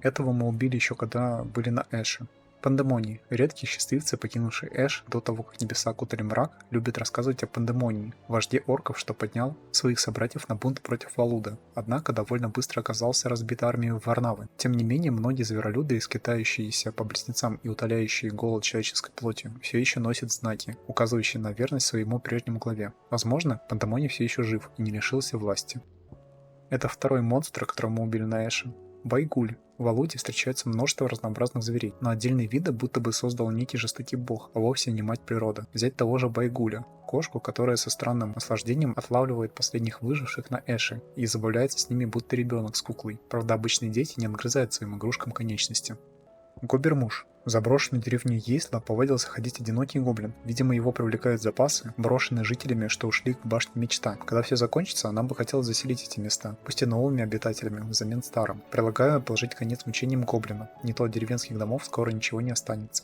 Этого мы убили еще когда были на Эше. Пандемонии. Редкие счастливцы, покинувшие Эш до того, как небеса окутали мрак, любят рассказывать о Пандемонии, вожде орков, что поднял своих собратьев на бунт против Валуда, однако довольно быстро оказался разбит армией Варнавы. Тем не менее, многие зверолюды, скитающиеся по близнецам и утоляющие голод человеческой плотью, все еще носят знаки, указывающие на верность своему прежнему главе. Возможно, Пандемоний все еще жив и не лишился власти. Это второй монстр, которого мы убили на Эше. Байгуль. В Алуде встречается множество разнообразных зверей, но отдельные виды будто бы создал некий жестокий бог, а вовсе не мать природа. Взять того же Байгуля, кошку, которая со странным наслаждением отлавливает последних выживших на Эше и забавляется с ними будто ребенок с куклой. Правда, обычные дети не отгрызают своим игрушкам конечности. Гобермуш. В заброшенную деревню Ейсла повадился ходить одинокий гоблин. Видимо, его привлекают запасы, брошенные жителями, что ушли к башне Мечта. Когда все закончится, нам бы хотелось заселить эти места, пусть и новыми обитателями, взамен старым. Предлагаю положить конец мучениям гоблина. Не то от деревенских домов скоро ничего не останется.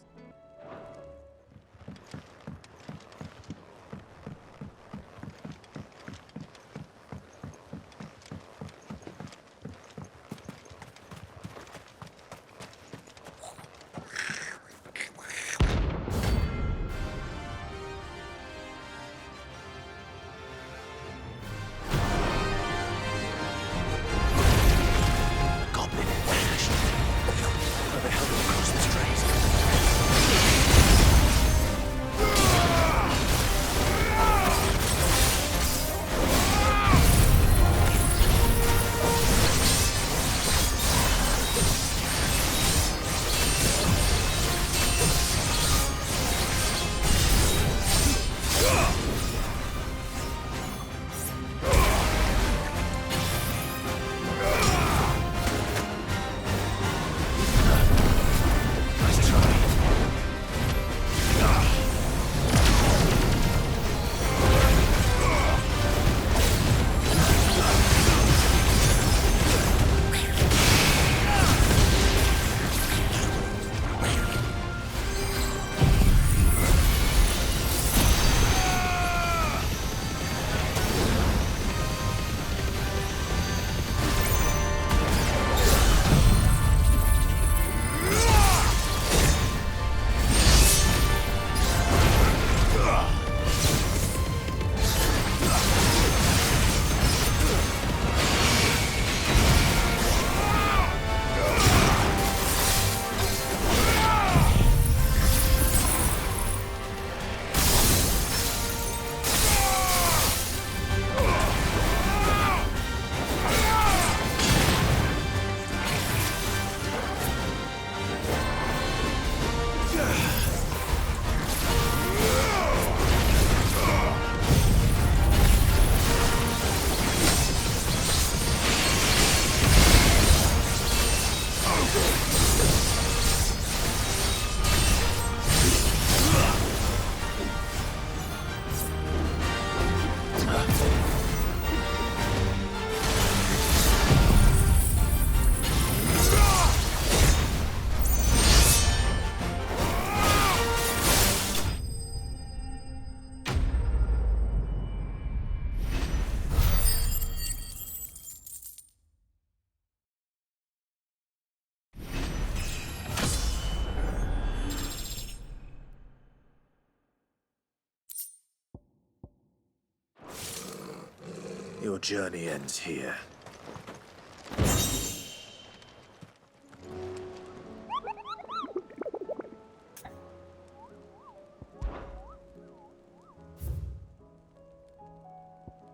Your journey ends here.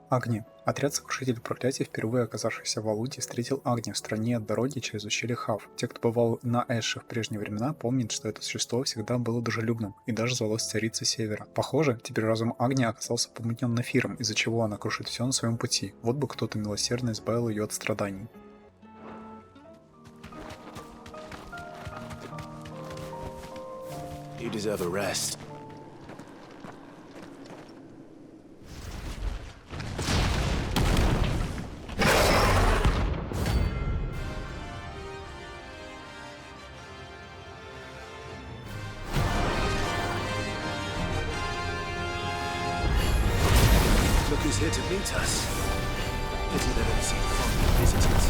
Агни. Отряд сокрушителей проклятий, впервые оказавшийся в Алуде, встретил Агни в стране от дороги через ущелье Хав. Те, кто бывал на Эше в прежние времена, помнят, что это существо всегда было дружелюбным и даже звалось Царица Севера. Похоже, теперь разум Агни оказался помутнен Нафиром, из-за чего она крушит все на своем пути. Вот бы кто-то милосердно избавил ее от страданий. You deserve a rest. Look who's here to meet us. Pity they don't seem fond of visitors.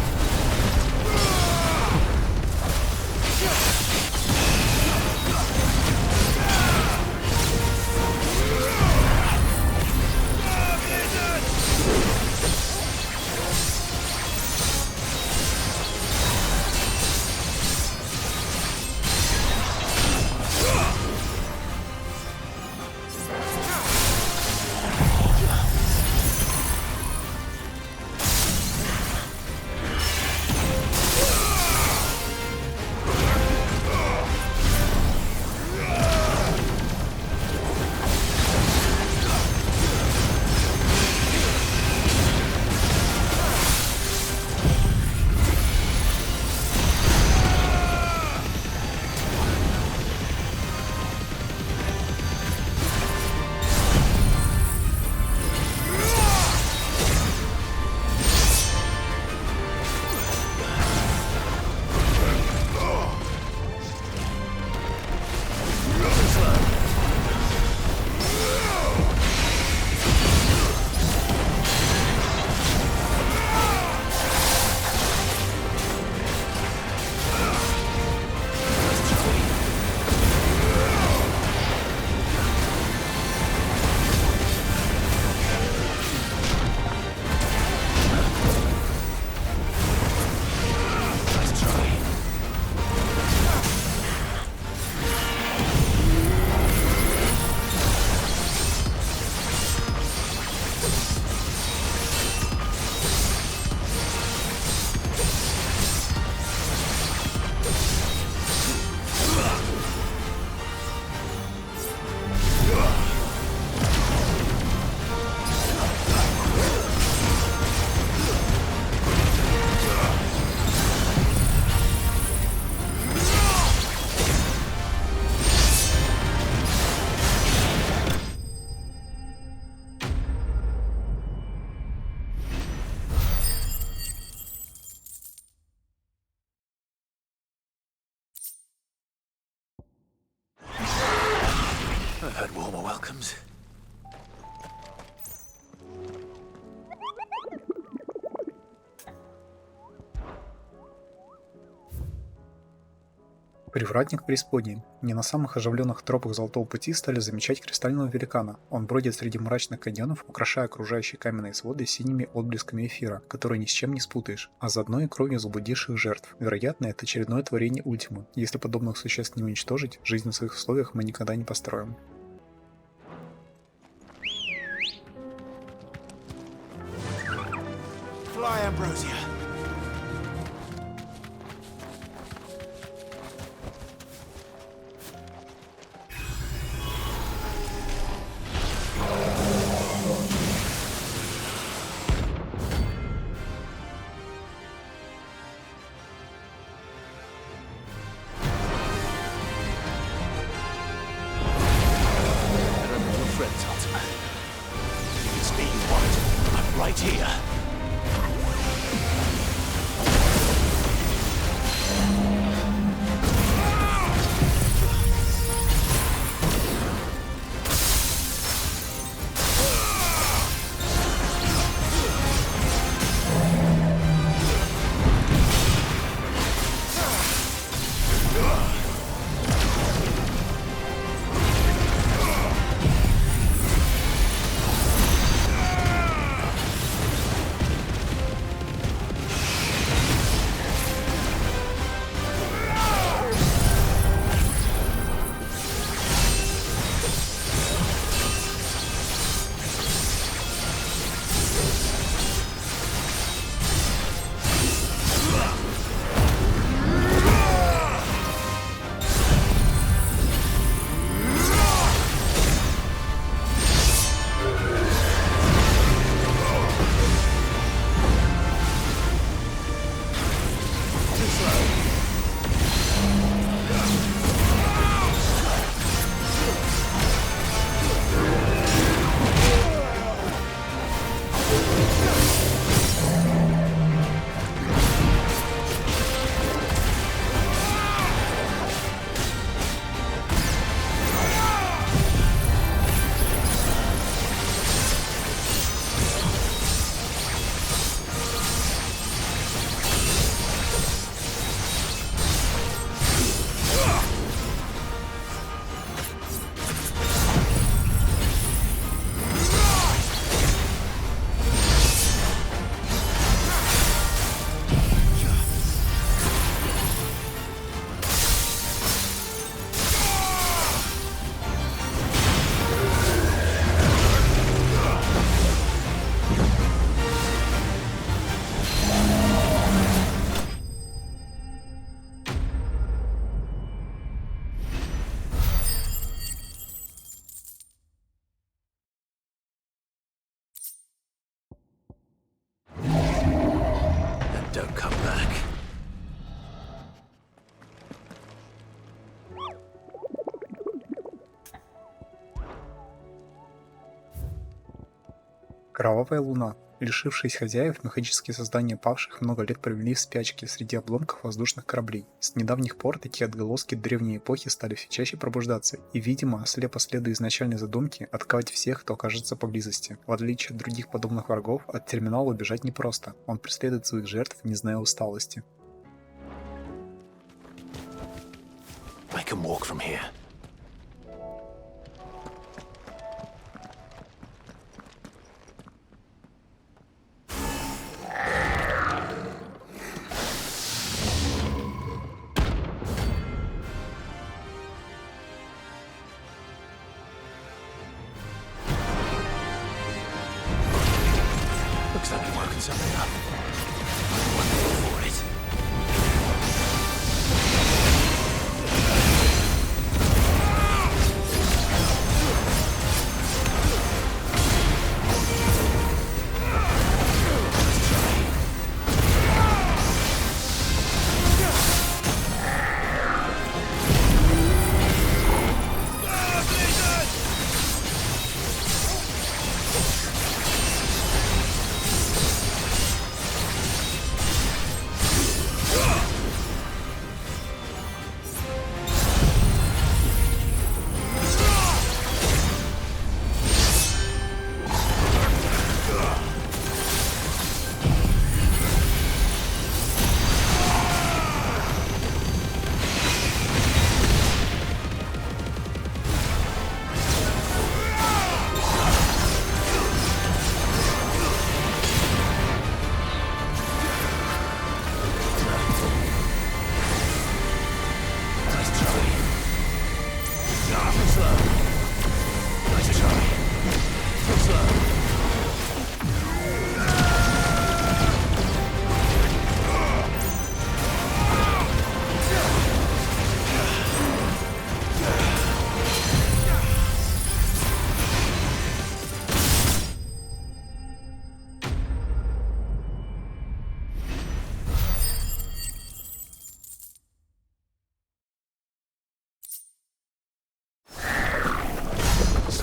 Warmer welcomes. Привратник преисподней. Не на самых оживленных тропах Золотого Пути стали замечать кристального великана. Он бродит среди мрачных каньонов, украшая окружающие каменные своды синими отблесками эфира, которые ни с чем не спутаешь, а заодно и кровью заблудивших жертв. Вероятно, это очередное творение Ультимы. Если подобных существ не уничтожить, жизнь в своих условиях мы никогда не построим. Fly, Ambrosia. Right here. Don't come back. Кровавая луна. Лишившись хозяев, механические создания павших много лет провели в спячке среди обломков воздушных кораблей. С недавних пор такие отголоски древней эпохи стали все чаще пробуждаться, и, видимо, слепо следуя изначальной задумке отковать всех, кто окажется поблизости. В отличие от других подобных врагов, от терминала убежать непросто. Он преследует своих жертв, не зная усталости. I can walk from here. Looks like you've woken something up. One more for it.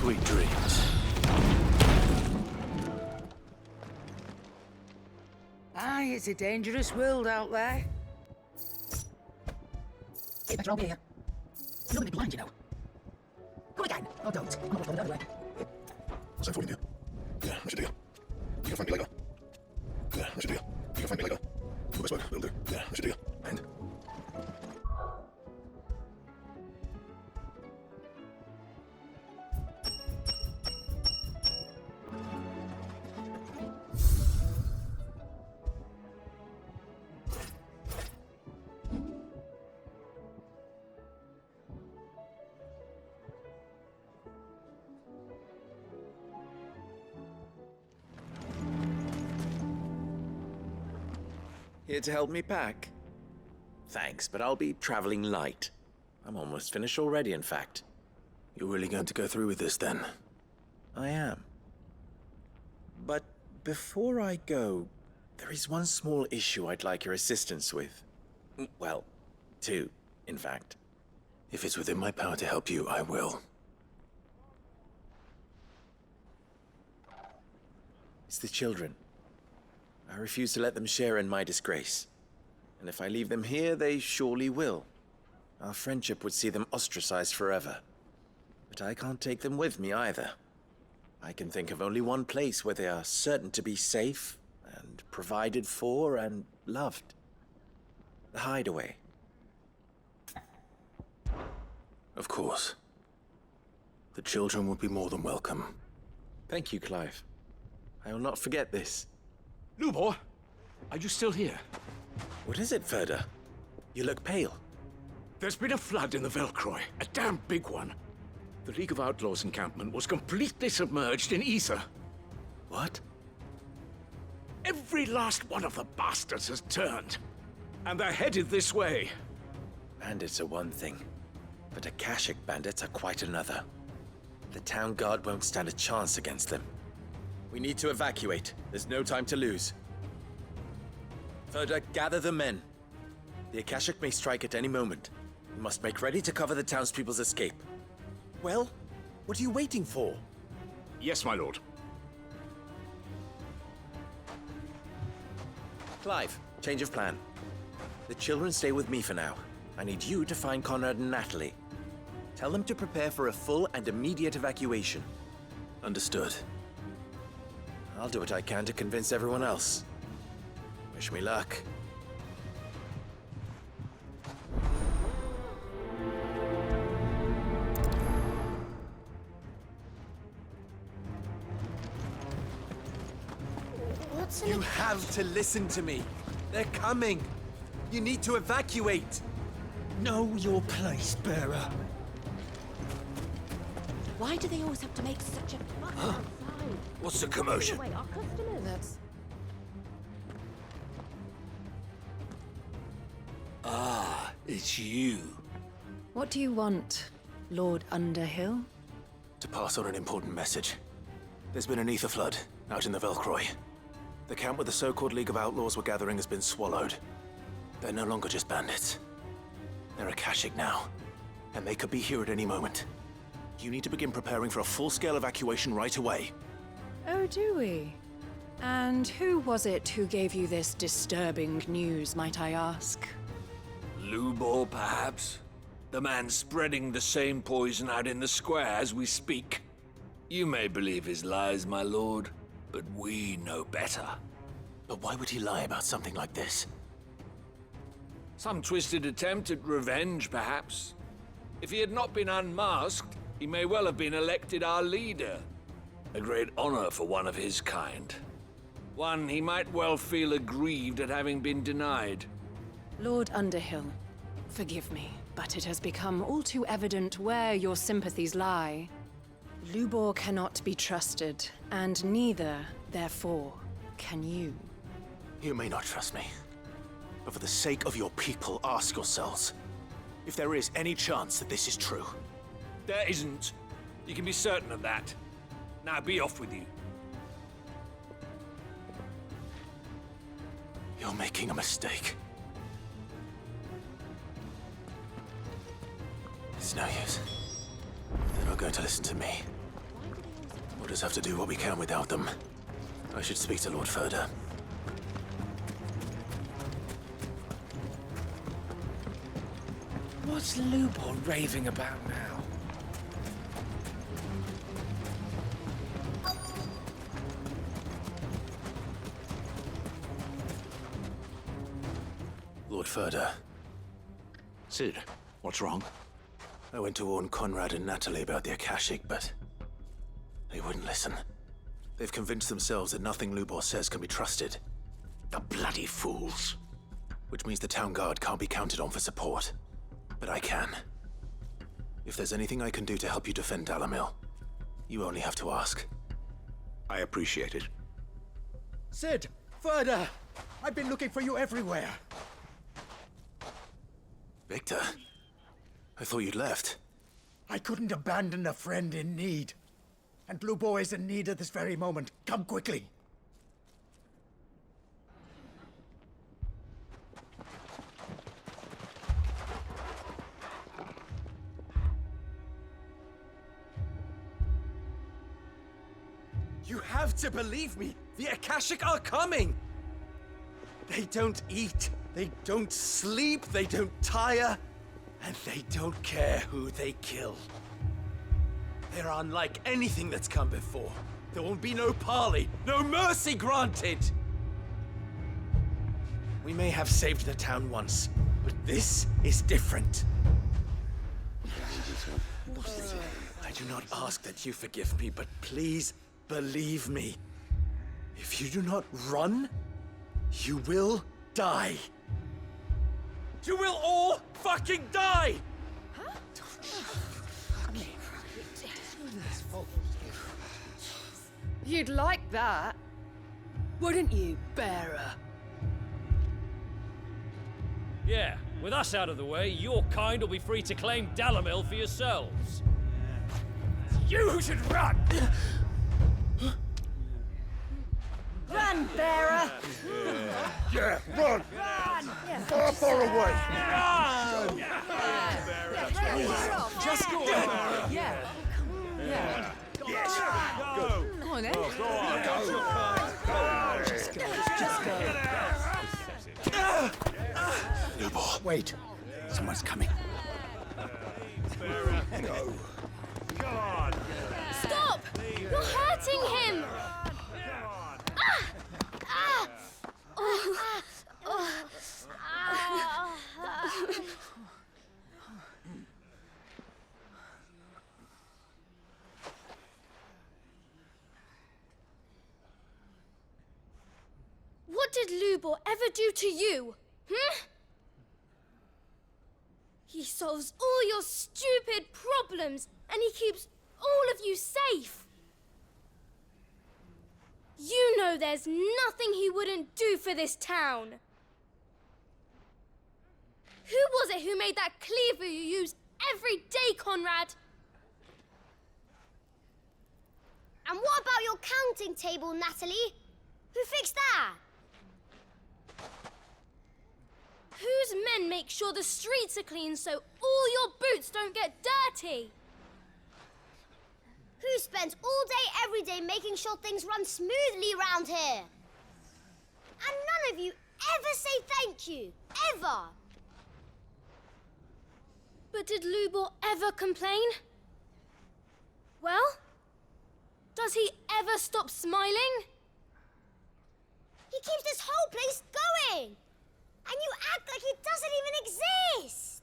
Sweet dreams. Aye, it's a dangerous world out there. Hey, better I'll be here. You're gonna be blind, you know. Come again. Oh, don't. I'm not going the other way. Was that for you? Yeah, I should do. You can find me later. Yeah, I should do. You can find me later. Do this work, will do. Yeah, I should do. And Here to help me pack? Thanks, but I'll be traveling light. I'm almost finished already, in fact. You're really going to go through with this then? I am. But before I go, there is one small issue I'd like your assistance with. Well, two, in fact. If it's within my power to help you, I will. It's the children. I refuse to let them share in my disgrace. And if I leave them here, they surely will. Our friendship would see them ostracized forever. But I can't take them with me either. I can think of only one place where they are certain to be safe, and provided for, and loved. The Hideaway. Of course. The children would be more than welcome. Thank you, Clive. I will not forget this. Lubor, are you still here? What is it, Ferda? You look pale. There's been a flood in the Velcroy, a damn big one. The League of Outlaws encampment was completely submerged in ether. What? Every last one of the bastards has turned, and they're headed this way. Bandits are one thing, but Akashic bandits are quite another. The town guard won't stand a chance against them. We need to evacuate. There's no time to lose. Ferda, gather the men. The Akashic may strike at any moment. We must make ready to cover the townspeople's escape. Well, what are you waiting for? Yes, my lord. Clive, change of plan. The children stay with me for now. I need you to find Ksenord and Natalie. Tell them to prepare for a full and immediate evacuation. Understood. I'll do what I can to convince everyone else. Wish me luck. You have to listen to me. They're coming. You need to evacuate. Know your place, bearer. Why do they always have to make such a fuss outside? What's the commotion? Away our customers. That's... Ah, it's you. What do you want, Lord Underhill? To pass on an important message. There's been an ether flood out in the Velcroy. The camp where the so-called League of Outlaws were gathering has been swallowed. They're no longer just bandits. They're Akashic now, and they could be here at any moment. You need to begin preparing for a full-scale evacuation right away. Oh, do we? And who was it who gave you this disturbing news, might I ask? Lubor, perhaps? The man spreading the same poison out in the square as we speak. You may believe his lies, my lord, but we know better. But why would he lie about something like this? Some twisted attempt at revenge, perhaps. If he had not been unmasked, he may well have been elected our leader. A great honor for one of his kind. One he might well feel aggrieved at having been denied. Lord Underhill, forgive me, but it has become all too evident where your sympathies lie. Lubor cannot be trusted, and neither, therefore, can you. You may not trust me, but for the sake of your people, ask yourselves if there is any chance that this is true. There isn't. You can be certain of that. Now be off with you. You're making a mistake. It's no use. They're not going to listen to me. just have to do what we can without them. I should speak to Lord Furder. What's Lubor raving about now? Lord Furder, Sid, what's wrong? I went to warn Conrad and Natalie about the Akashic, but they wouldn't listen. They've convinced themselves that nothing Lubor says can be trusted. The bloody fools. Which means the town guard can't be counted on for support. But I can. If there's anything I can do to help you defend Dalymil, you only have to ask. I appreciate it. Sid! Further! I've been looking for you everywhere. Victor? I thought you'd left. I couldn't abandon a friend in need. And Lubor is in need at this very moment. Come quickly. You have to believe me! The Akashic are coming! They don't eat, they don't sleep, they don't tire, and they don't care who they kill. They're unlike anything that's come before. There will be no parley, no mercy granted! We may have saved the town once, but this is different. I do not ask that you forgive me, but please believe me. If you do not run, you will die. You will all fucking die! You'd like that, wouldn't you, bearer? Yeah, with us out of the way, your kind will be free to claim Dalymil for yourselves. You should run! Run, bearer! Yeah, run! Run! Far, far away! Run! Just go on! Yeah. Yeah. Yes! Go on, then. Go on! Just go. Lubor. Wait. Someone's coming. No. Stop! You're hurting him! What did Lubor ever do to you? He solves all your stupid problems, and he keeps all of you safe. You know there's nothing he wouldn't do for this town. Who was it who made that cleaver you use every day, Conrad? And what about your counting table, Natalie? Who fixed that? Whose men make sure the streets are clean so all your boots don't get dirty? Who spends all day, every day making sure things run smoothly round here? And none of you ever say thank you. Ever. But did Lubor ever complain? Well, does he ever stop smiling? He keeps this whole place going. And you act like it doesn't even exist.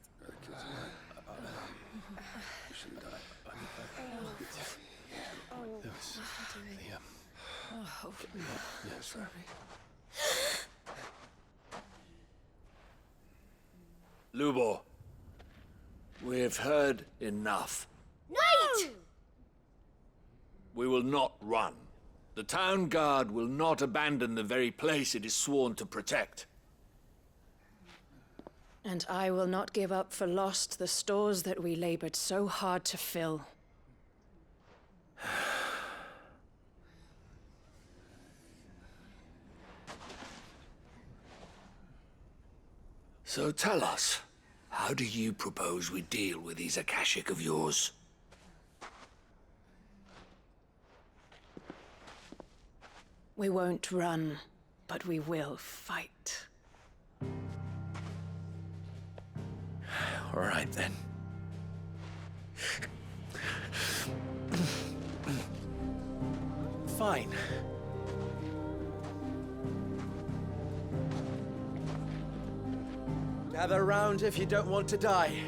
Lubor, we've heard enough. Wait! We will not run. The town guard will not abandon the very place it is sworn to protect. And I will not give up for lost the stores that we labored so hard to fill. So tell us, how do you propose we deal with these Akashic of yours? We won't run, but we will fight. All right, then. Fine. Gather round if you don't want to die.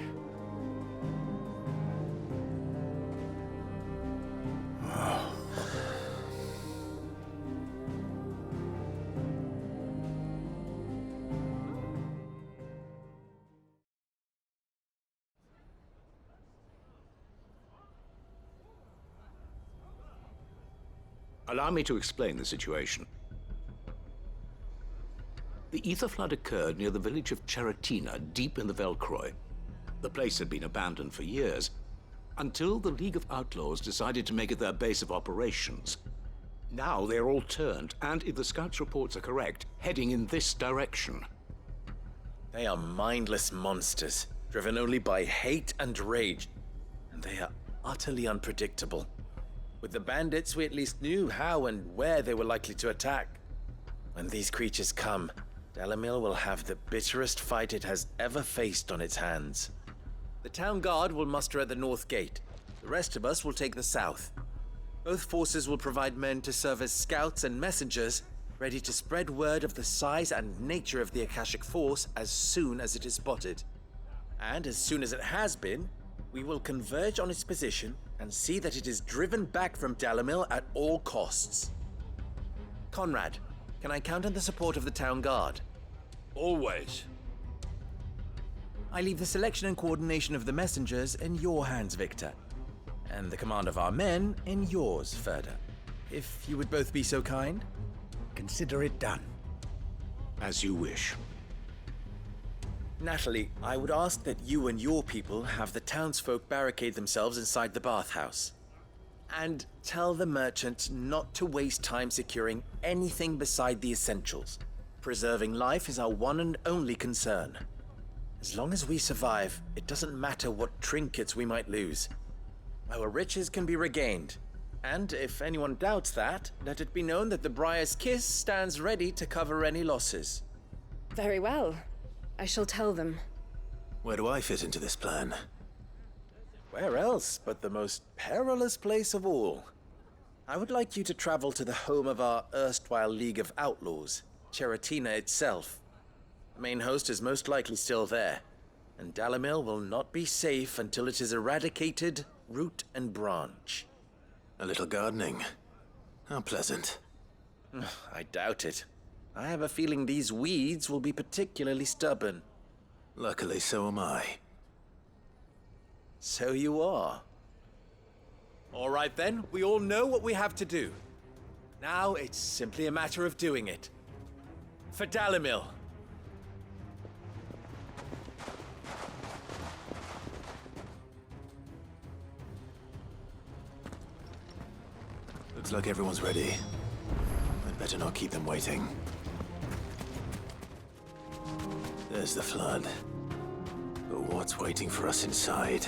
Allow me to explain the situation. The ether flood occurred near the village of Cheratina, deep in the Velcroy. The place had been abandoned for years, until the League of Outlaws decided to make it their base of operations. Now they're all turned, and if the scouts' reports are correct, heading in this direction. They are mindless monsters, driven only by hate and rage, and they are utterly unpredictable. With the bandits, we at least knew how and where they were likely to attack. When these creatures come, Dallimila will have the bitterest fight it has ever faced on its hands. The town guard will muster at the north gate. The rest of us will take the south. Both forces will provide men to serve as scouts and messengers, ready to spread word of the size and nature of the Akashic Force as soon as it is spotted. And as soon as it has been, we will converge on its position and see that it is driven back from Dallimila at all costs. Conrad, can I count on the support of the town guard? Always. I leave the selection and coordination of the messengers in your hands, Victor. And the command of our men in yours, Ferda. If you would both be so kind. Consider it done. As you wish. Natalie, I would ask that you and your people have the townsfolk barricade themselves inside the bathhouse. And tell the merchant not to waste time securing anything beside the essentials. Preserving life is our one and only concern. As long as we survive, it doesn't matter what trinkets we might lose. Our riches can be regained. And if anyone doubts that, let it be known that the Briar's Kiss stands ready to cover any losses. Very well. I shall tell them. Where do I fit into this plan? Where else but the most perilous place of all? I would like you to travel to the home of our erstwhile League of Outlaws, Cheratina itself. The main host is most likely still there, and Dallimila will not be safe until it is eradicated, root and branch. A little gardening. How pleasant. I doubt it. I have a feeling these weeds will be particularly stubborn. Luckily, so am I. So you are. All right then, we all know what we have to do. Now it's simply a matter of doing it. For Dallimila. Looks like everyone's ready. I'd better not keep them waiting. There's the flood. But what's waiting for us inside?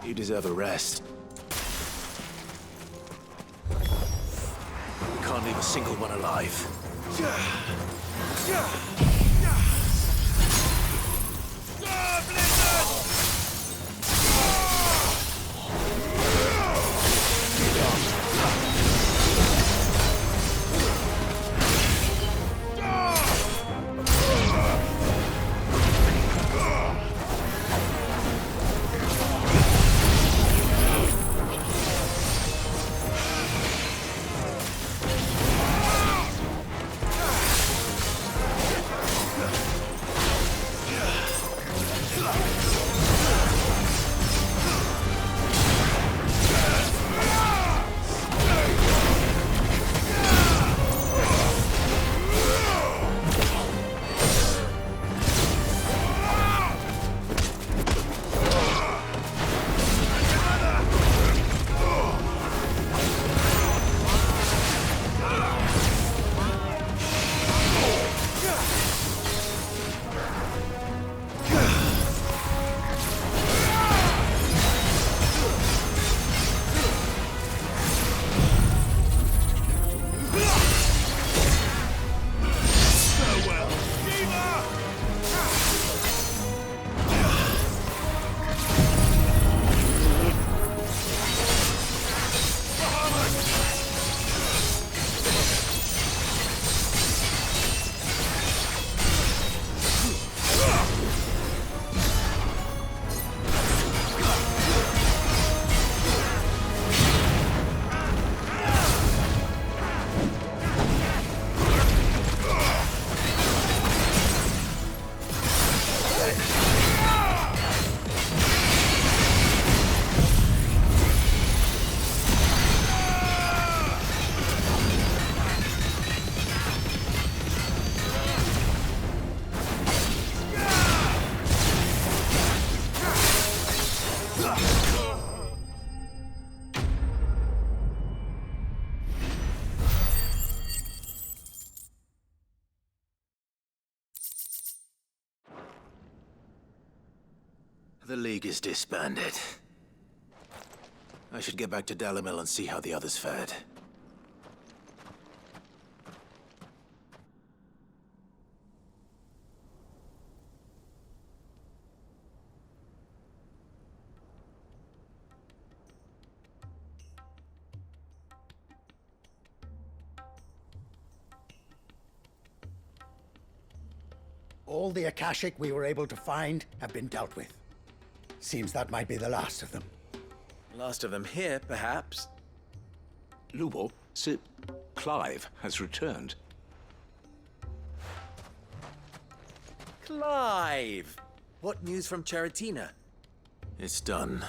You deserve a rest. We can't leave a single one alive. The League is disbanded. I should get back to Dallimil and see how the others fared. All the Akashic we were able to find have been dealt with. Seems that might be the last of them. Last of them here, perhaps. Lubor, Sir Clive has returned. Clive! What news from Charatina? It's done.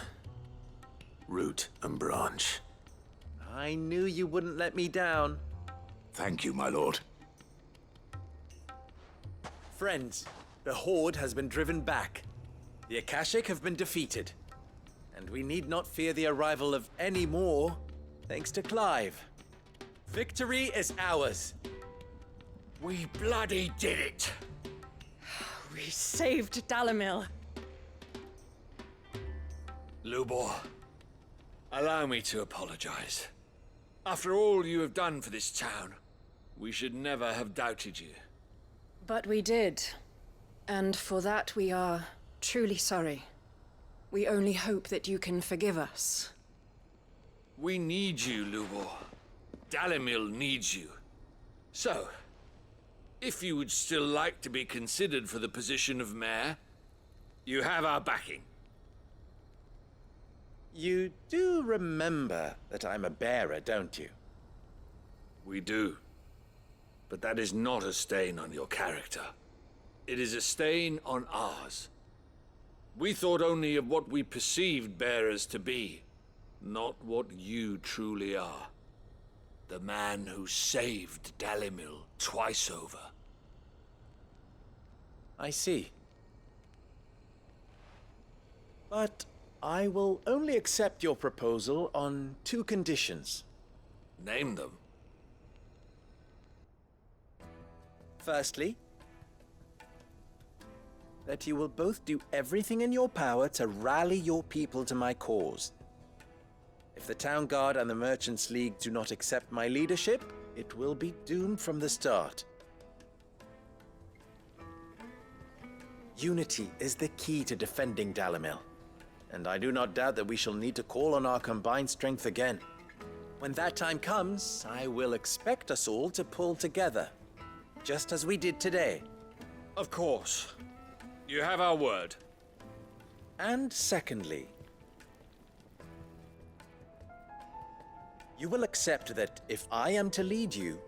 Root and branch. I knew you wouldn't let me down. Thank you, my lord. Friends, the Horde has been driven back. The Akashic have been defeated. And we need not fear the arrival of any more, thanks to Clive. Victory is ours. We bloody did it! We saved Dalimil. Lubor, allow me to apologize. After all you have done for this town, we should never have doubted you. But we did. And for that we are truly sorry. We only hope that you can forgive us. We need you, Lubor. Dalimil needs you. So, if you would still like to be considered for the position of mayor, you have our backing. You do remember that I'm a bearer, don't you? We do. But that is not a stain on your character. It is a stain on ours. We thought only of what we perceived bearers to be, not what you truly are. The man who saved Dalimil twice over. I see. But I will only accept your proposal on 2 conditions. Name them. Firstly, that you will both do everything in your power to rally your people to my cause. If the Town Guard and the Merchants League do not accept my leadership, it will be doomed from the start. Unity is the key to defending Dalimil, and I do not doubt that we shall need to call on our combined strength again. When that time comes, I will expect us all to pull together, just as we did today. Of course. You have our word. And secondly, you will accept that if I am to lead you,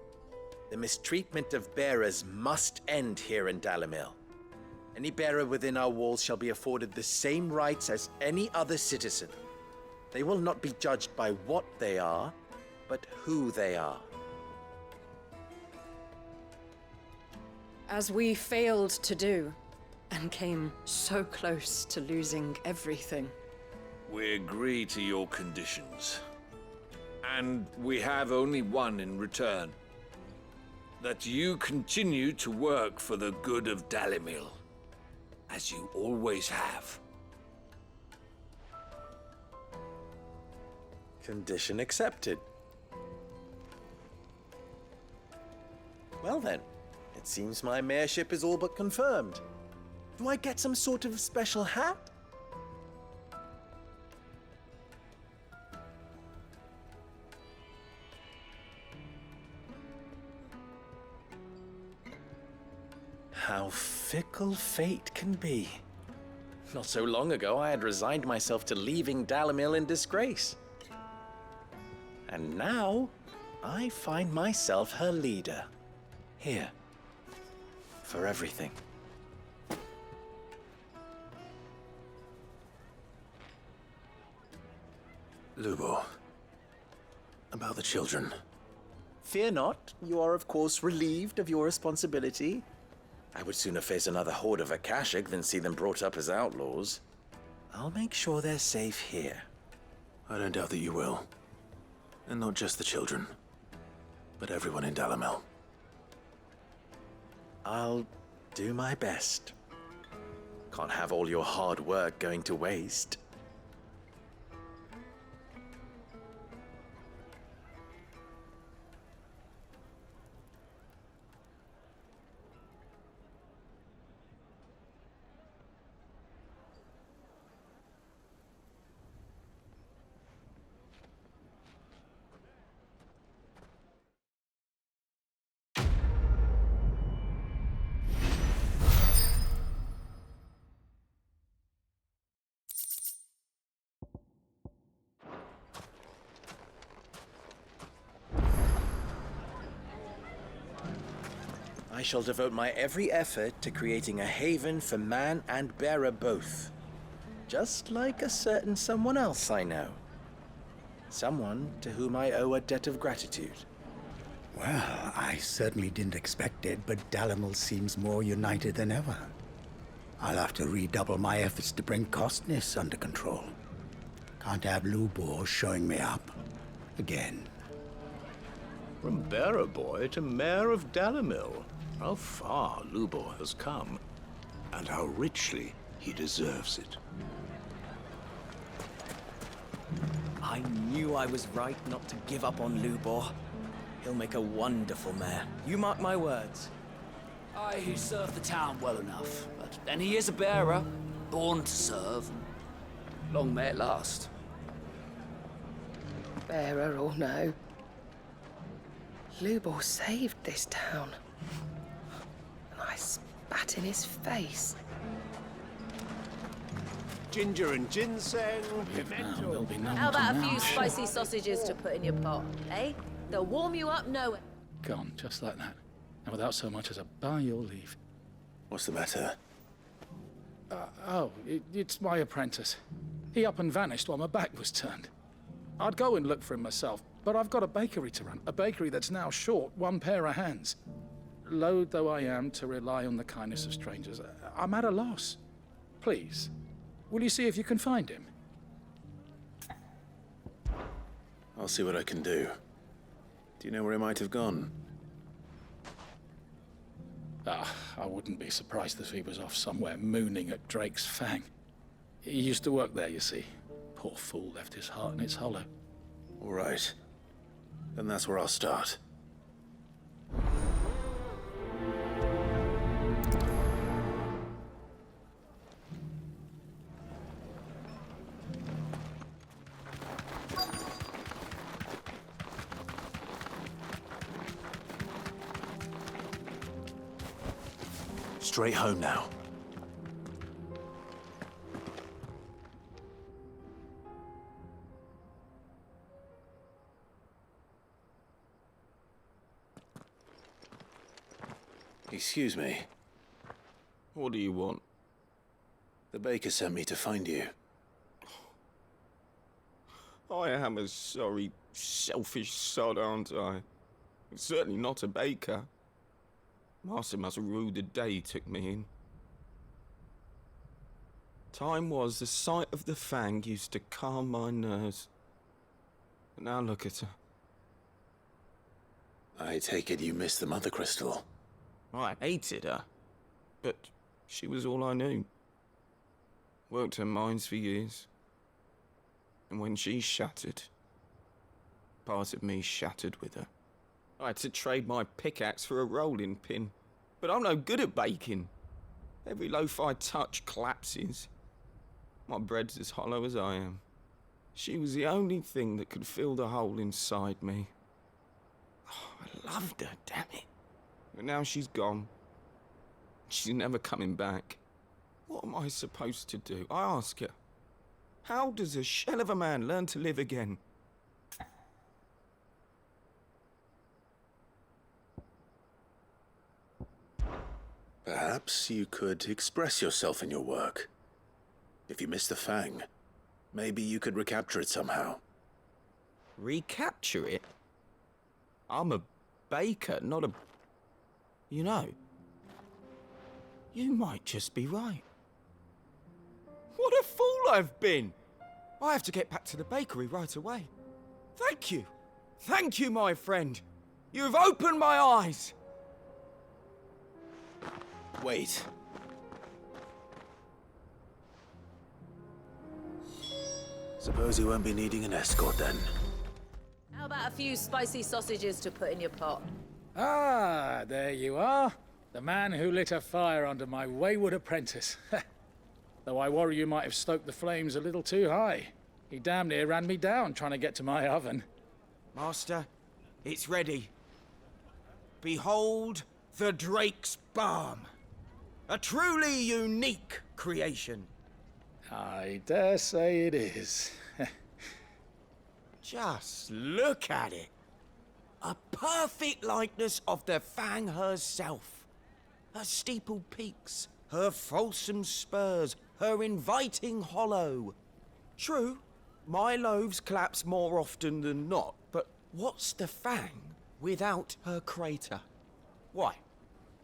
the mistreatment of bearers must end here in Dalimil. Any bearer within our walls shall be afforded the same rights as any other citizen. They will not be judged by what they are, but who they are. As we failed to do, and came so close to losing everything. We agree to your conditions. And we have only one in return. That you continue to work for the good of Dalimil, as you always have. Condition accepted. Well then, it seems my mayorship is all but confirmed. Do I get some sort of special hat? How fickle fate can be. Not so long ago, I had resigned myself to leaving Dalimil in disgrace. And now, I find myself her leader. Here. For everything. Lubor, about the children. Fear not, you are of course relieved of your responsibility. I would sooner face another horde of Akashic than see them brought up as outlaws. I'll make sure they're safe here. I don't doubt that you will. And not just the children, but everyone in Dalimil. I'll do my best. Can't have all your hard work going to waste. I shall devote my every effort to creating a haven for man and bearer both. Just like a certain someone else I know. Someone to whom I owe a debt of gratitude. Well, I certainly didn't expect it, but Dallimil seems more united than ever. I'll have to redouble my efforts to bring Costness under control. Can't have Lubor showing me up again. From bearer boy to mayor of Dallimil. How far Lubor has come, and how richly he deserves it. I knew I was right not to give up on Lubor. He'll make a wonderful mayor. You mark my words. He served the town well enough, but then he is a bearer, born to serve. Long may it last. Bearer or no, Lubor saved this town. And I spat in his face. Ginger and ginseng, pimento. How about a few spicy sausages to put in your pot, eh? They'll warm you up nowhere. Gone, just like that. And without so much as a by your leave. What's the matter? It's my apprentice. He up and vanished while my back was turned. I'd go and look for him myself, but I've got a bakery to run. A bakery that's now short one pair of hands. Loath though I am to rely on the kindness of strangers, I'm at a loss. Please, will you see if you can find him? I'll see what I can do. Do you know where he might have gone? I wouldn't be surprised if he was off somewhere mooning at Drake's Fang. He used to work there, you see. Poor fool left his heart in its hollow. All right. Then that's where I'll start. Straight home now. Excuse me. What do you want? The baker sent me to find you. I am a sorry, selfish sod, aren't I? I'm certainly not a baker. Master must have ruled the day he took me in. Time was the sight of the Fang used to calm my nerves. But now look at her. I take it you missed the Mother Crystal. I hated her, but she was all I knew. Worked her mines for years. And when she shattered, part of me shattered with her. I had to trade my pickaxe for a rolling pin, but I'm no good at baking. Every loaf I touch collapses. My bread's as hollow as I am. She was the only thing that could fill the hole inside me. Oh, I loved her, damn it. But now she's gone. She's never coming back. What am I supposed to do? I ask her. How does a shell of a man learn to live again? Perhaps you could express yourself in your work. If you miss the Fang, maybe you could recapture it somehow. Recapture it? I'm a baker, not a... You know, you might just be right. What a fool I've been! I have to get back to the bakery right away. Thank you. Thank you, my friend. You've opened my eyes. Wait. Suppose you won't be needing an escort then. How about a few spicy sausages to put in your pot? Ah, there you are. The man who lit a fire under my wayward apprentice. Though I worry you might have stoked the flames a little too high. He damn near ran me down trying to get to my oven. Master, it's ready. Behold the Drake's Balm. A truly unique creation. I dare say it is. Just look at it. A perfect likeness of the Fang herself. Her steepled peaks, her fulsome spurs, her inviting hollow. True, my loaves collapse more often than not, but what's the Fang without her crater? Why,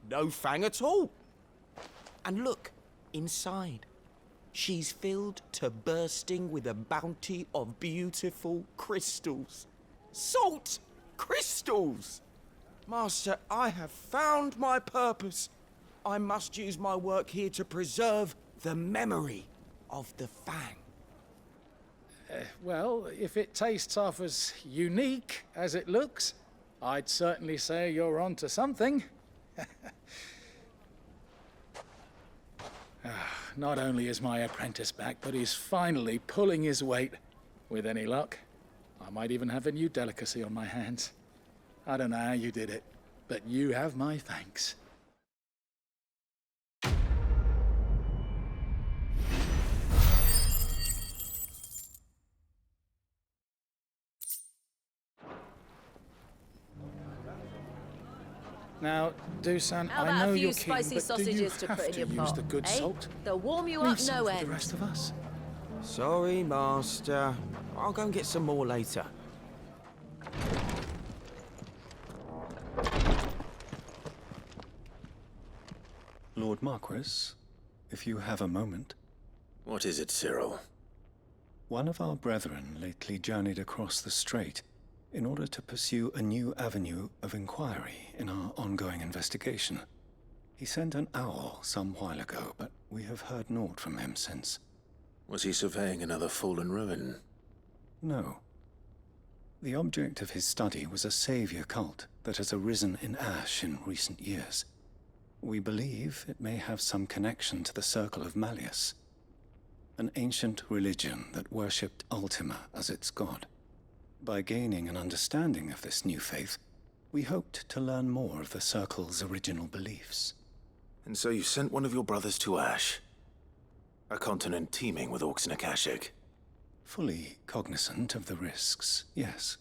no Fang at all. And look, inside. She's filled to bursting with a bounty of beautiful crystals. Salt crystals! Master, I have found my purpose. I must use my work here to preserve the memory of the Fang. Well, if it tastes half as unique as it looks, I'd certainly say you're onto something. Not only is my apprentice back, but he's finally pulling his weight. With any luck, I might even have a new delicacy on my hands. I don't know how you did it, but you have my thanks. Now, Dusan, How I about know a few you're keen, spicy but do you sausages to have put in to your use pot? the good eh? salt? They'll warm you Leave up some no for end. the rest of us. Sorry, Master. I'll go and get some more later. Lord Marquis, if you have a moment. What is it, Cyril? One of our brethren lately journeyed across the strait in order to pursue a new avenue of inquiry in our ongoing investigation. He sent an owl some while ago, but we have heard naught from him since. Was he surveying another fallen ruin? No. The object of his study was a savior cult that has arisen in Ash in recent years. We believe it may have some connection to the Circle of Malleus, an ancient religion that worshipped Ultima as its god. By gaining an understanding of this new faith, we hoped to learn more of the Circle's original beliefs. And so you sent one of your brothers to Ash? A continent teeming with orcs and Akashic? Fully cognizant of the risks, yes.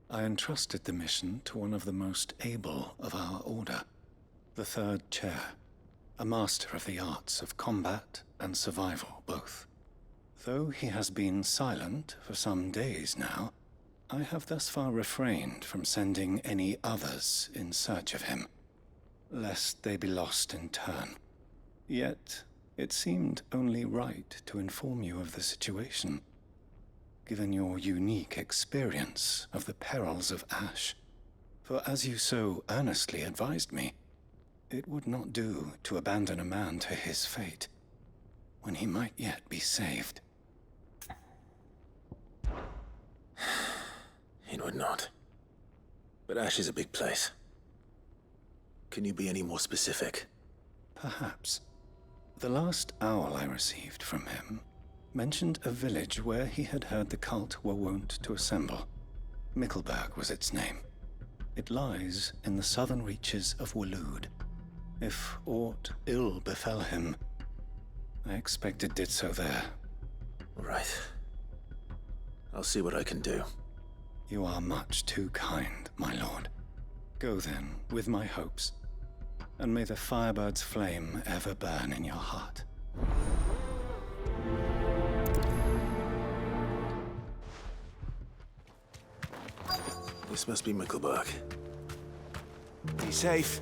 I entrusted the mission to one of the most able of our order, the Third Chair, a master of the arts of combat and survival both. Though he has been silent for some days now, I have thus far refrained from sending any others in search of him, lest they be lost in turn. Yet, it seemed only right to inform you of the situation, given your unique experience of the perils of Ash. For as you so earnestly advised me, it would not do to abandon a man to his fate, when he might yet be saved. It would not. But Ash is a big place. Can you be any more specific? Perhaps. The last owl I received from him mentioned a village where he had heard the cult were wont to assemble. Mickleburg was its name. It lies in the southern reaches of Waloed. If aught ill befell him, I expect it did so there. Right. I'll see what I can do. You are much too kind, my lord. Go then, with my hopes, and may the firebird's flame ever burn in your heart. This must be Mickleburg. Be safe.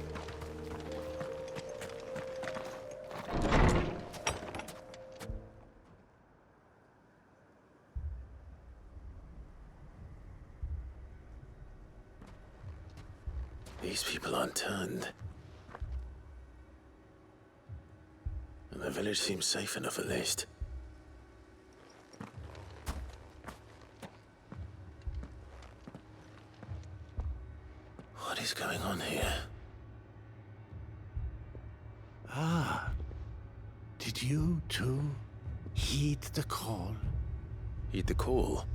These people aren't turned. And the village seems safe enough at least. What is going on here? Ah. Did you too heed the call? Heed the call?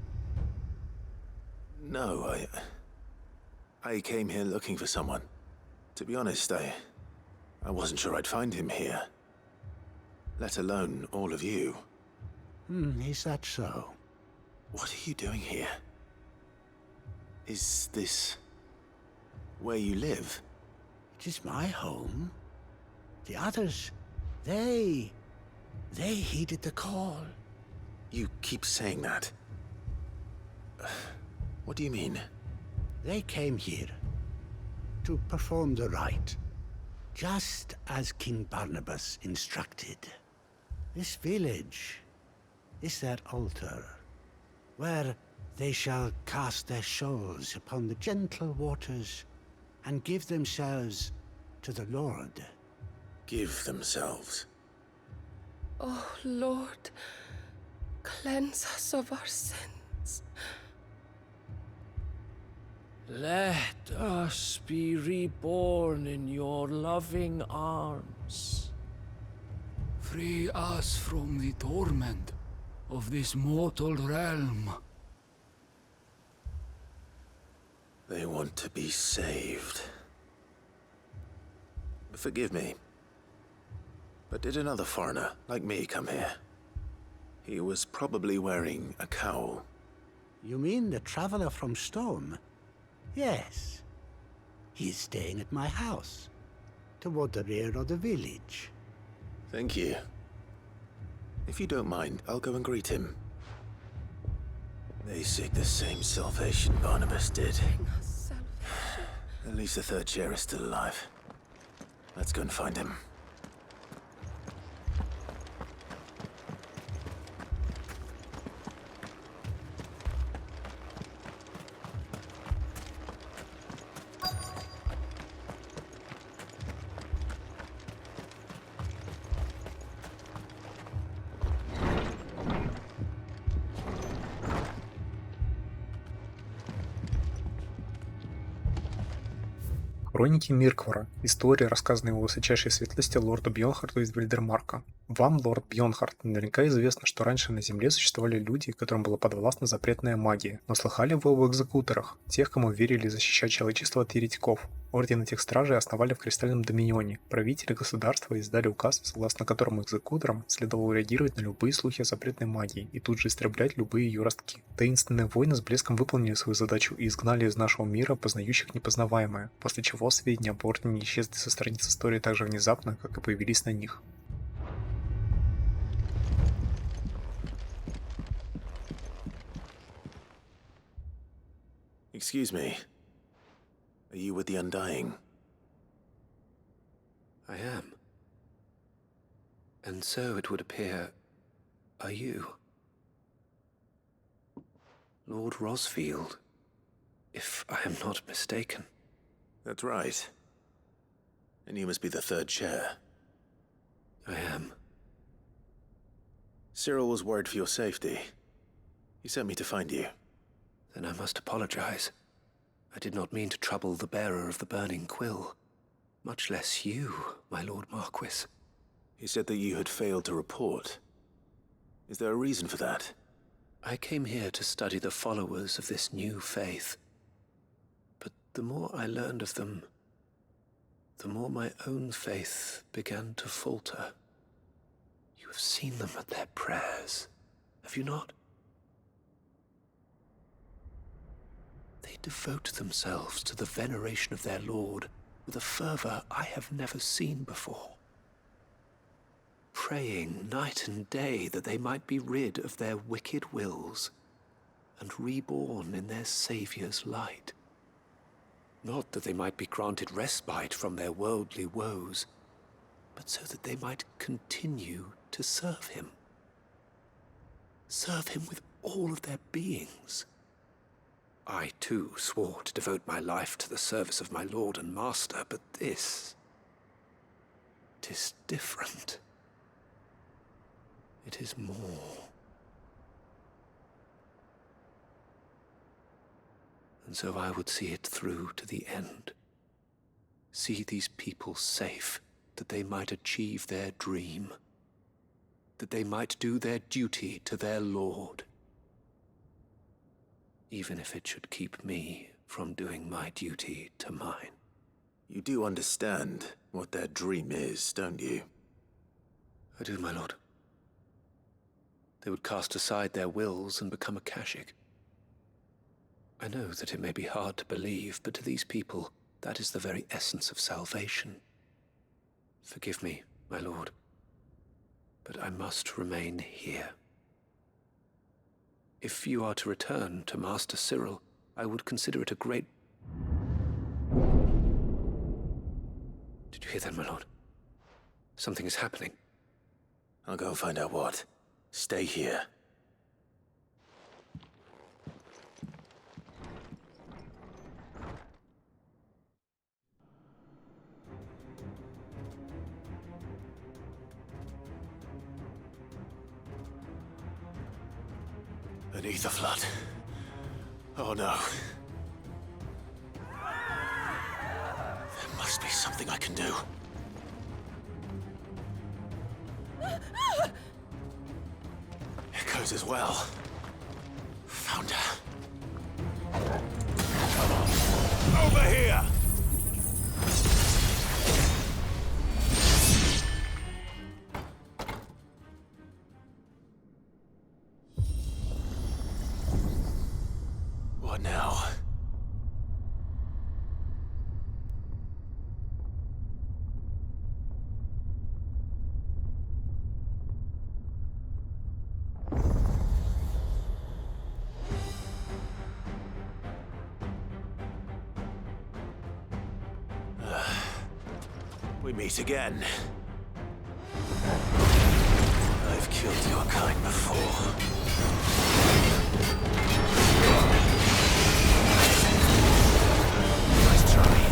No, I came here looking for someone. To be honest, I wasn't sure I'd find him here. Let alone all of you. Is that so? What are you doing here? Is this where you live? It is my home. The others, they heeded the call. You keep saying that. What do you mean? They came here to perform the rite, just as King Barnabas instructed. This village is their altar, where they shall cast their souls upon the gentle waters and give themselves to the Lord. Give themselves? Oh, Lord, cleanse us of our sins. Let us be reborn in your loving arms. Free us from the torment of this mortal realm. They want to be saved. Forgive me. But did another foreigner, like me, come here? He was probably wearing a cowl. You mean the traveler from Storm? Yes. He's staying at my house, toward the rear of the village. Thank you. If you don't mind, I'll go and greet him. They seek the same salvation Barnabas did. At least the third chair is still alive. Let's go and find him. Хроники Мирквара. История, рассказанная его высочайшей светлости лорду Бьонхарту из Вильдермарка. Вам, лорд Бьонхарт, наверняка известно, что раньше на Земле существовали люди, которым была подвластна запретная магия. Но слыхали вы об экзекуторах, тех, кому верили защищать человечество от еретиков? Орден этих стражей основали в Кристальном Доминионе. Правители государства издали указ, согласно которому экзекуторам следовало реагировать на любые слухи о запретной магии и тут же истреблять любые ее ростки. Таинственные воины с блеском выполнили свою задачу и изгнали из нашего мира познающих непознаваемое, после чего сведения об Ордене исчезли со страниц истории так же внезапно, как и появились на них. Excuse me. Are you with the Undying? I am. And so it would appear, are you? Lord Rosfield, if I am not mistaken. That's right. And you must be the third chair. I am. Cyril was worried for your safety. He sent me to find you. Then I must apologize. I did not mean to trouble the bearer of the burning quill. Much less you, my Lord Marquis. He said that you had failed to report. Is there a reason for that? I came here to study the followers of this new faith. But the more I learned of them, the more my own faith began to falter. You have seen them at their prayers, have you not? They devote themselves to the veneration of their Lord with a fervor I have never seen before. Praying night and day that they might be rid of their wicked wills and reborn in their Saviour's light. Not that they might be granted respite from their worldly woes, but so that they might continue to serve him. Serve him with all of their beings. I, too, swore to devote my life to the service of my Lord and Master, but this... it is different. It is more. And so I would see it through to the end. See these people safe, that they might achieve their dream. That they might do their duty to their lord. Even if it should keep me from doing my duty to mine. You do understand what their dream is, don't you? I do, my lord. They would cast aside their wills and become a Kashik. I know that it may be hard to believe, but to these people, that is the very essence of salvation. Forgive me, my lord, but I must remain here. If you are to return to Master Cyril, I would consider it a great... Did you hear that, my lord? Something is happening. I'll go and find out what. Stay here. An ether flood. Oh no. There must be something I can do. Echoes as well. Found her. Over here! What now? We meet again. I've killed your kind before. Nice try.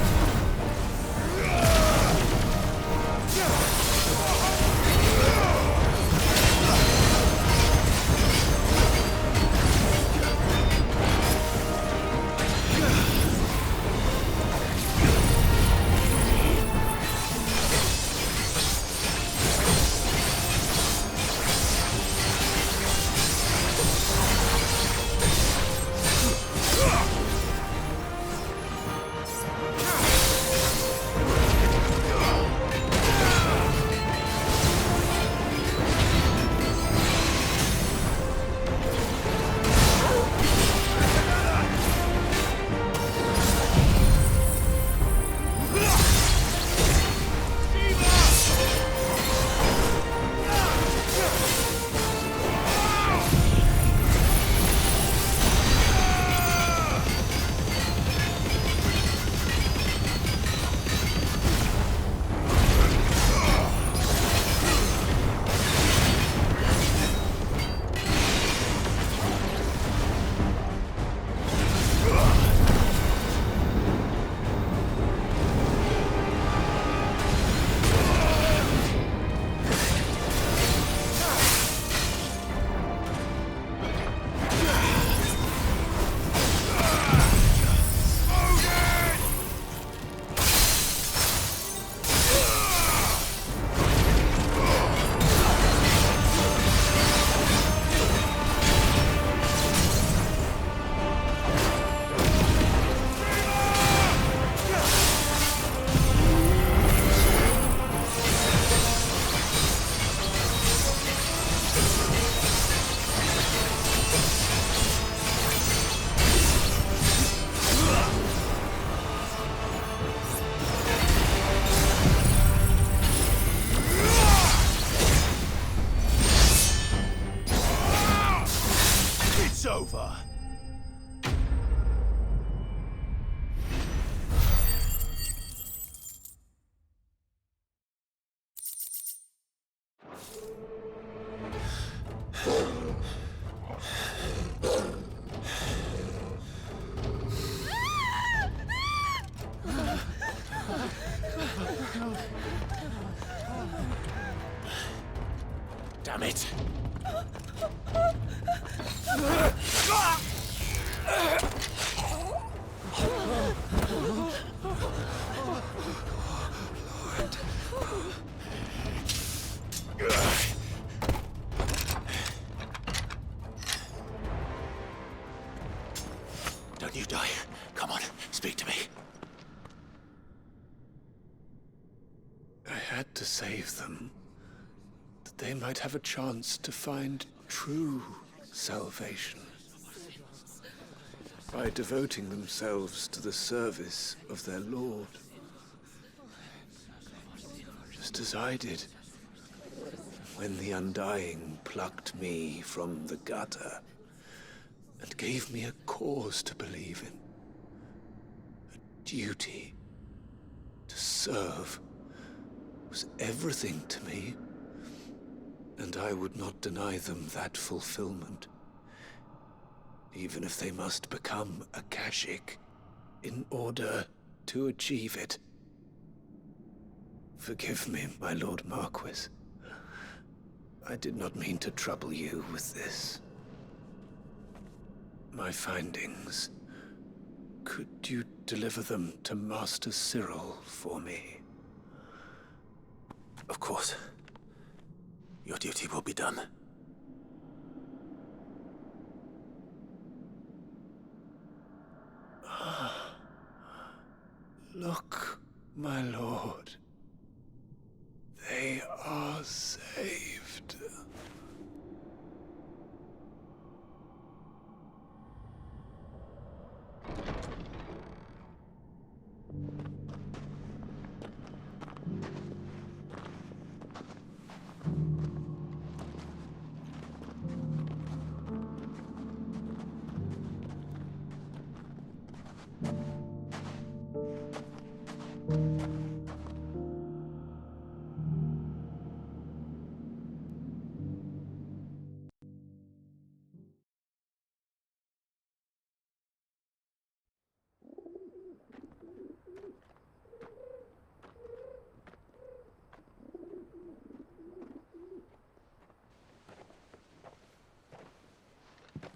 You die. Come on, speak to me. I had to save them, that they might have a chance to find true salvation. By devoting themselves to the service of their Lord. Just as I did, when the Undying plucked me from the gutter and gave me a cause to believe in. A duty to serve was everything to me, and I would not deny them that fulfillment, even if they must become a Kashik in order to achieve it. Forgive me, my Lord Marquis. I did not mean to trouble you with this. My findings. Could you deliver them to Master Cyril for me? Of course. Your duty will be done. Look, my lord. They are saved.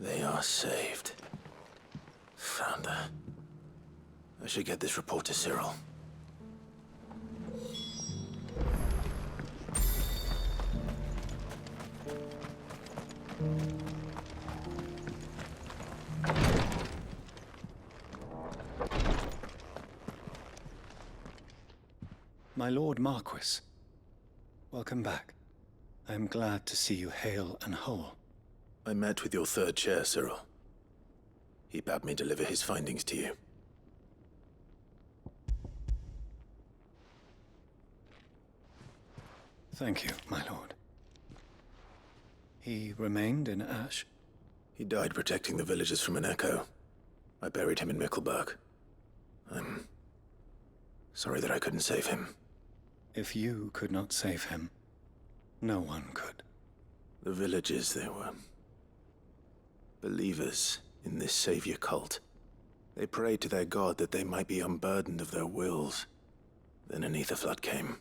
They are saved. Found her. I should get this report to Cyril. My Lord Marquis, welcome back. I am glad to see you hale and whole. I met with your third chair, Cyril. He bade me deliver his findings to you. Thank you, my lord. He remained in Ash? He died protecting the villagers from an echo. I buried him in Mickelberg. I'm sorry that I couldn't save him. If you could not save him, no one could. The villagers, they were believers in this savior cult. They prayed to their god that they might be unburdened of their wills. Then an ether flood came,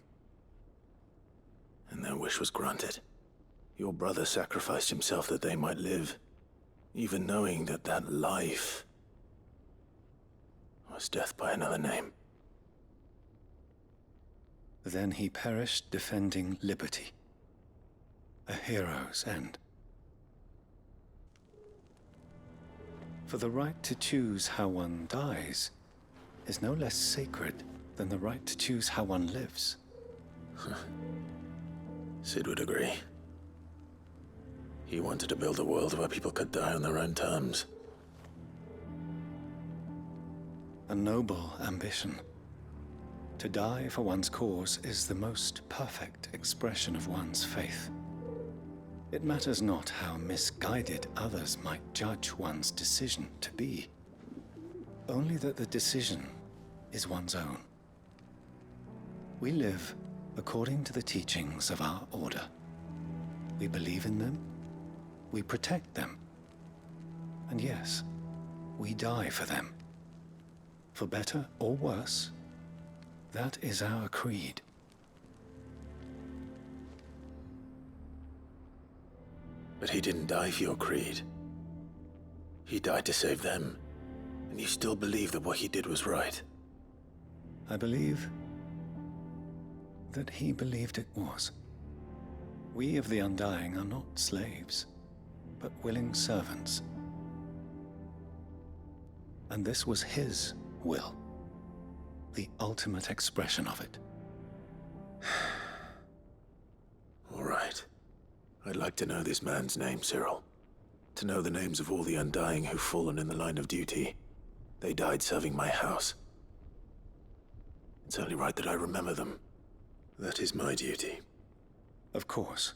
and their wish was granted. Your brother sacrificed himself that they might live, even knowing that that life was death by another name. Then he perished defending liberty. A hero's end. For the right to choose how one dies is no less sacred than the right to choose how one lives. Sid would agree. He wanted to build a world where people could die on their own terms. A noble ambition. To die for one's cause is the most perfect expression of one's faith. It matters not how misguided others might judge one's decision to be, only that the decision is one's own. We live according to the teachings of our order. We believe in them, we protect them, and yes, we die for them. For better or worse, that is our creed. But he didn't die for your creed. He died to save them, and you still believe that what he did was right. I believe that he believed it was. We of the Undying are not slaves, but willing servants. And this was his will. The ultimate expression of it. All right. I'd like to know this man's name, Cyril. To know the names of all the Undying who've fallen in the line of duty. They died serving my house. It's only right that I remember them. That is my duty. Of course.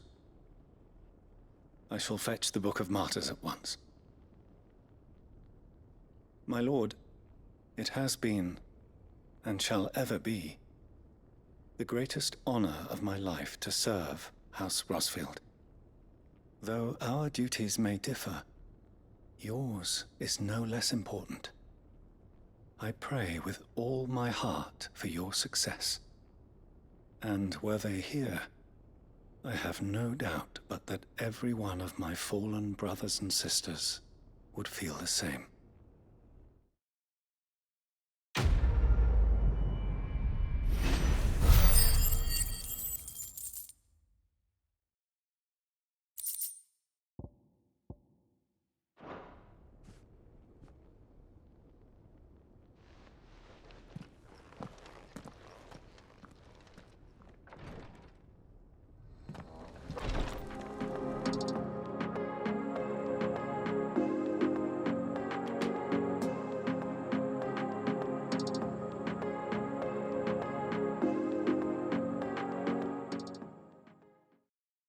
I shall fetch the Book of Martyrs at once. My lord, it has been, and shall ever be, the greatest honor of my life to serve House Rosfield. Though our duties may differ, yours is no less important. I pray with all my heart for your success. And were they here, I have no doubt but that every one of my fallen brothers and sisters would feel the same.